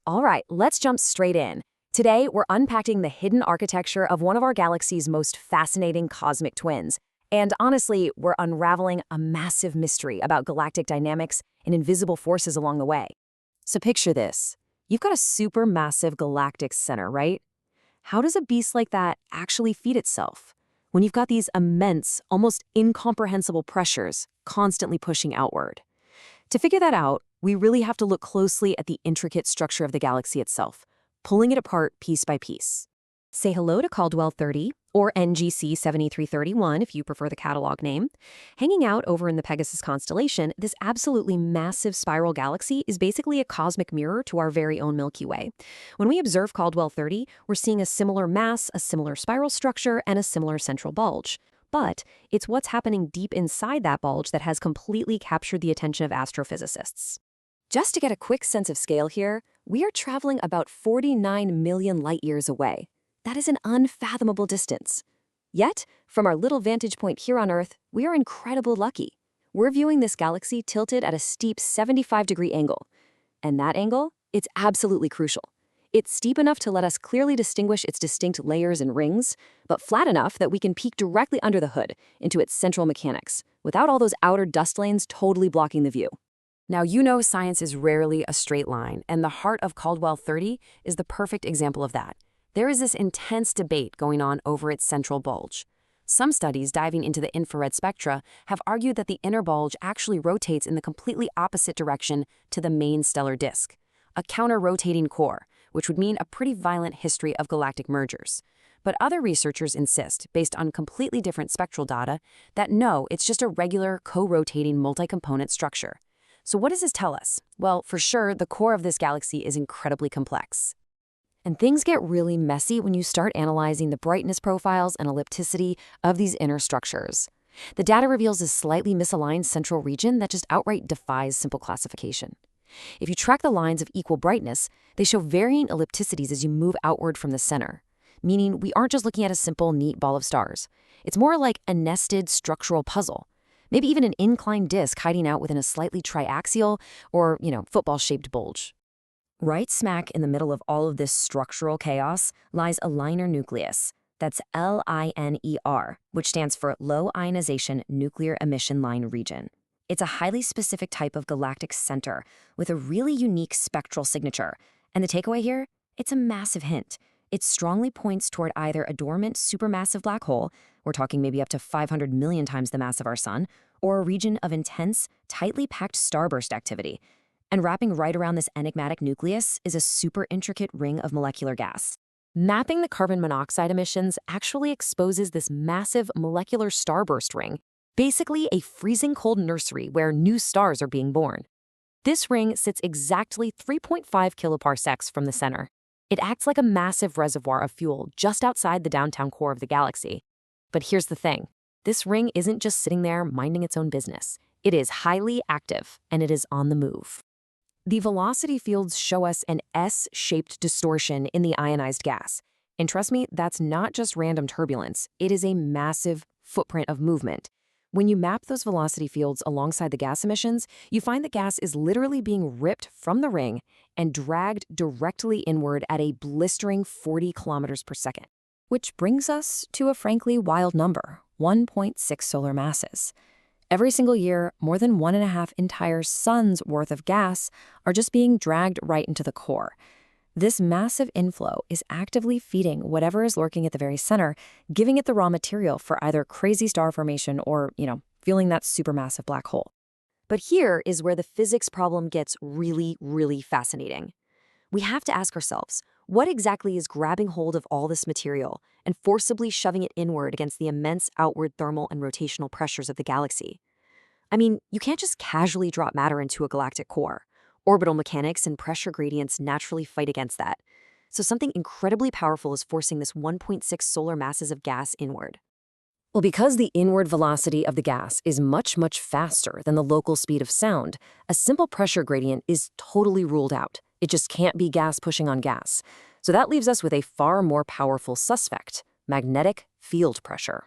All right, let's jump straight in. Today, we're unpacking the hidden architecture of one of our galaxy's most fascinating cosmic twins. And honestly, we're unraveling a massive mystery about galactic dynamics and invisible forces along the way. So picture this. You've got a supermassive galactic center, right? How does a beast like that actually feed itself? When you've got these immense, almost incomprehensible pressures constantly pushing outward. To figure that out, we really have to look closely at the intricate structure of the galaxy itself, pulling it apart piece by piece. Say hello to Caldwell 30, or NGC 7331 if you prefer the catalog name. Hanging out over in the Pegasus constellation, this absolutely massive spiral galaxy is basically a cosmic mirror to our very own Milky Way. When we observe Caldwell 30, we're seeing a similar mass, a similar spiral structure, and a similar central bulge. But it's what's happening deep inside that bulge that has completely captured the attention of astrophysicists. Just to get a quick sense of scale here, we are traveling about 49 million light-years away. That is an unfathomable distance. Yet, from our little vantage point here on Earth, we are incredibly lucky. We're viewing this galaxy tilted at a steep 75-degree angle. And that angle? It's absolutely crucial. It's steep enough to let us clearly distinguish its distinct layers and rings, but flat enough that we can peek directly under the hood into its central mechanics, without all those outer dust lanes totally blocking the view. Now, you know science is rarely a straight line, and the heart of Caldwell 30 is the perfect example of that. There is this intense debate going on over its central bulge. Some studies diving into the infrared spectra have argued that the inner bulge actually rotates in the completely opposite direction to the main stellar disk, a counter-rotating core, which would mean a pretty violent history of galactic mergers. But other researchers insist, based on completely different spectral data, that no, it's just a regular co-rotating multi-component structure. So what does this tell us? Well, for sure, the core of this galaxy is incredibly complex. And things get really messy when you start analyzing the brightness profiles and ellipticity of these inner structures. The data reveals a slightly misaligned central region that just outright defies simple classification. If you track the lines of equal brightness, they show varying ellipticities as you move outward from the center, meaning we aren't just looking at a simple, neat ball of stars. It's more like a nested structural puzzle. Maybe even an inclined disk hiding out within a slightly triaxial or, football-shaped bulge. Right smack in the middle of all of this structural chaos lies a liner nucleus. That's LINER, which stands for Low Ionization Nuclear Emission Line Region. It's a highly specific type of galactic center with a really unique spectral signature. And the takeaway here? It's a massive hint. It strongly points toward either a dormant supermassive black hole, we're talking maybe up to 500 million times the mass of our sun, or a region of intense, tightly packed starburst activity. And wrapping right around this enigmatic nucleus is a super intricate ring of molecular gas. Mapping the carbon monoxide emissions actually exposes this massive molecular starburst ring, basically a freezing cold nursery where new stars are being born. This ring sits exactly 3.5 kiloparsecs from the center. It acts like a massive reservoir of fuel just outside the downtown core of the galaxy. But here's the thing. This ring isn't just sitting there minding its own business. It is highly active, and it is on the move. The velocity fields show us an S-shaped distortion in the ionized gas. And trust me, that's not just random turbulence. It is a massive footprint of movement. When you map those velocity fields alongside the gas emissions, you find the gas is literally being ripped from the ring and dragged directly inward at a blistering 40 kilometers per second. Which brings us to a frankly wild number, 1.6 solar masses. Every single year, more than 1.5 entire suns worth of gas are just being dragged right into the core. This massive inflow is actively feeding whatever is lurking at the very center, giving it the raw material for either crazy star formation or, fueling that supermassive black hole. But here is where the physics problem gets really, really fascinating. We have to ask ourselves, what exactly is grabbing hold of all this material and forcibly shoving it inward against the immense outward thermal and rotational pressures of the galaxy? I mean, you can't just casually drop matter into a galactic core. Orbital mechanics and pressure gradients naturally fight against that. So something incredibly powerful is forcing this 1.6 solar masses of gas inward. Well, because the inward velocity of the gas is much, much faster than the local speed of sound, a simple pressure gradient is totally ruled out. It just can't be gas pushing on gas. So that leaves us with a far more powerful suspect, magnetic field pressure.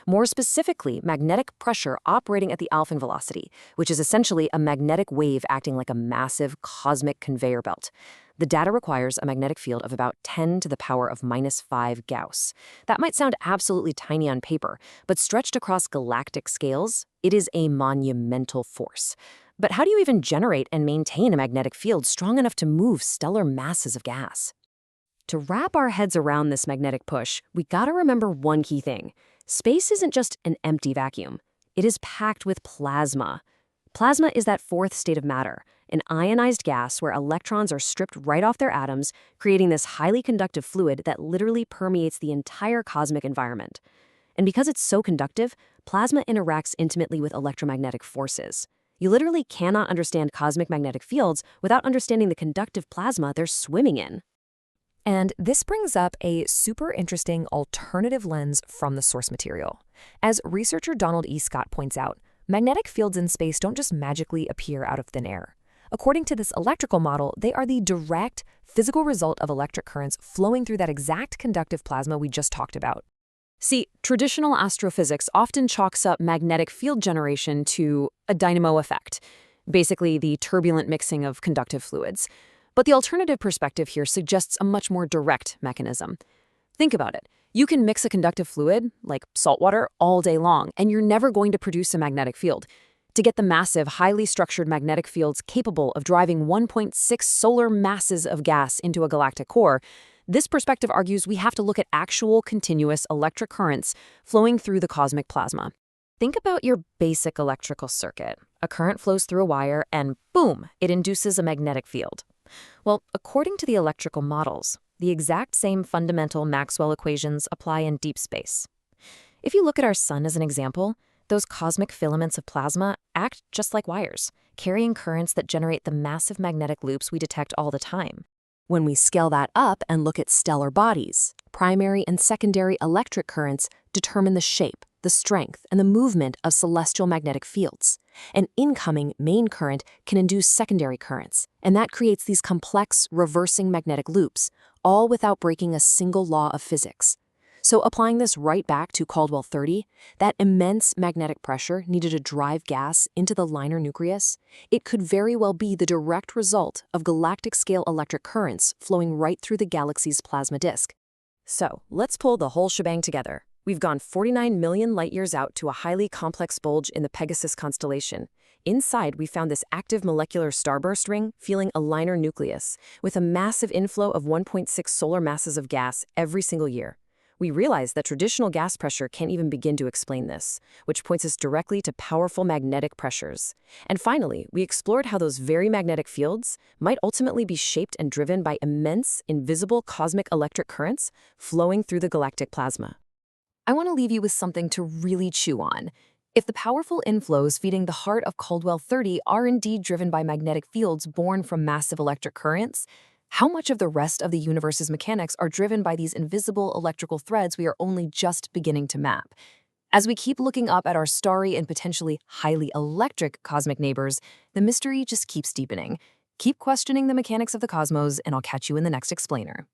More specifically, magnetic pressure operating at the Alfvén velocity, which is essentially a magnetic wave acting like a massive cosmic conveyor belt. The data requires a magnetic field of about 10 to the power of -5 Gauss. That might sound absolutely tiny on paper, but stretched across galactic scales, it is a monumental force. But how do you even generate and maintain a magnetic field strong enough to move stellar masses of gas? To wrap our heads around this magnetic push, we gotta remember one key thing. Space isn't just an empty vacuum. It is packed with plasma. Plasma is that fourth state of matter, an ionized gas where electrons are stripped right off their atoms, creating this highly conductive fluid that literally permeates the entire cosmic environment. And because it's so conductive, plasma interacts intimately with electromagnetic forces. You literally cannot understand cosmic magnetic fields without understanding the conductive plasma they're swimming in. And this brings up a super interesting alternative lens from the source material. As researcher Donald E. Scott points out, magnetic fields in space don't just magically appear out of thin air. According to this electrical model, they are the direct physical result of electric currents flowing through that exact conductive plasma we just talked about. See, traditional astrophysics often chalks up magnetic field generation to a dynamo effect, basically the turbulent mixing of conductive fluids. But the alternative perspective here suggests a much more direct mechanism. Think about it. You can mix a conductive fluid, like salt water, all day long, and you're never going to produce a magnetic field. To get the massive, highly structured magnetic fields capable of driving 1.6 solar masses of gas into a galactic core, this perspective argues we have to look at actual continuous electric currents flowing through the cosmic plasma. Think about your basic electrical circuit. A current flows through a wire and boom, it induces a magnetic field. Well, according to the electrical models, the exact same fundamental Maxwell equations apply in deep space. If you look at our sun as an example, those cosmic filaments of plasma act just like wires, carrying currents that generate the massive magnetic loops we detect all the time. When we scale that up and look at stellar bodies, primary and secondary electric currents determine the shape, the strength, and the movement of celestial magnetic fields. An incoming main current can induce secondary currents, and that creates these complex, reversing magnetic loops, all without breaking a single law of physics. So applying this right back to Caldwell 30, that immense magnetic pressure needed to drive gas into the liner nucleus, it could very well be the direct result of galactic-scale electric currents flowing right through the galaxy's plasma disk. So let's pull the whole shebang together. We've gone 49 million light-years out to a highly complex bulge in the Pegasus constellation. Inside, we found this active molecular starburst ring fueling a liner nucleus, with a massive inflow of 1.6 solar masses of gas every single year. We realized that traditional gas pressure can't even begin to explain this, which points us directly to powerful magnetic pressures. And finally, we explored how those very magnetic fields might ultimately be shaped and driven by immense, invisible cosmic electric currents flowing through the galactic plasma. I want to leave you with something to really chew on. If the powerful inflows feeding the heart of Caldwell 30 are indeed driven by magnetic fields born from massive electric currents, how much of the rest of the universe's mechanics are driven by these invisible electrical threads we are only just beginning to map? As we keep looking up at our starry and potentially highly electric cosmic neighbors, the mystery just keeps deepening. Keep questioning the mechanics of the cosmos, and I'll catch you in the next explainer.